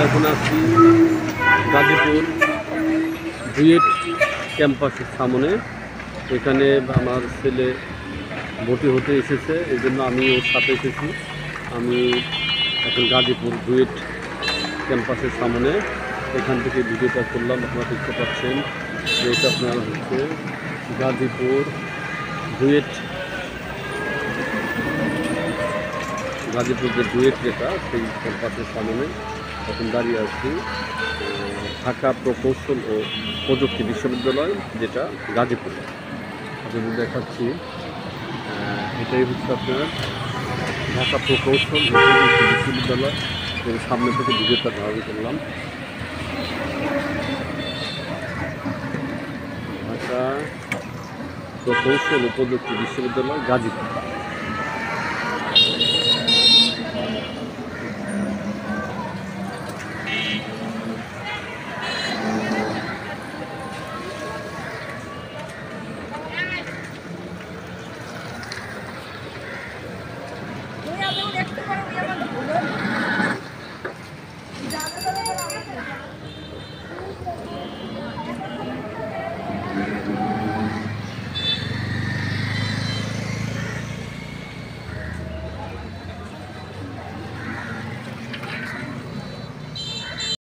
এখন আছি গাজীপুর বুয়েট ক্যাম্পাসের সামনে। এখানে আমার ছেলে ভর্তি হতে এসেছে, এই জন্য আমি ওর সাথে এসেছি। আমি এখন গাজীপুর বুয়েট ক্যাম্পাসের সামনে, এখান থেকে ভিডিওটা করলাম। আপনারা দেখতে পাচ্ছেন যে এটা আপনার হচ্ছে গাজীপুর বুয়েট, গাজীপুর যে বুয়েট যেটা সেই ক্যাম্পাসের সামনে এখন দাঁড়িয়ে আছি। ঢাকা প্রকৌশল ও প্রযুক্তি বিশ্ববিদ্যালয় যেটা গাজীপুর, আপনাদের দেখাচ্ছি। এটাই হচ্ছে আপনার ঢাকা প্রকৌশল ও প্রযুক্তি বিশ্ববিদ্যালয়। এর সামনে থেকে ভিডিওটা ধারণ করলাম। ঢাকা প্রকৌশল ও প্রযুক্তি বিশ্ববিদ্যালয় গাজীপুর।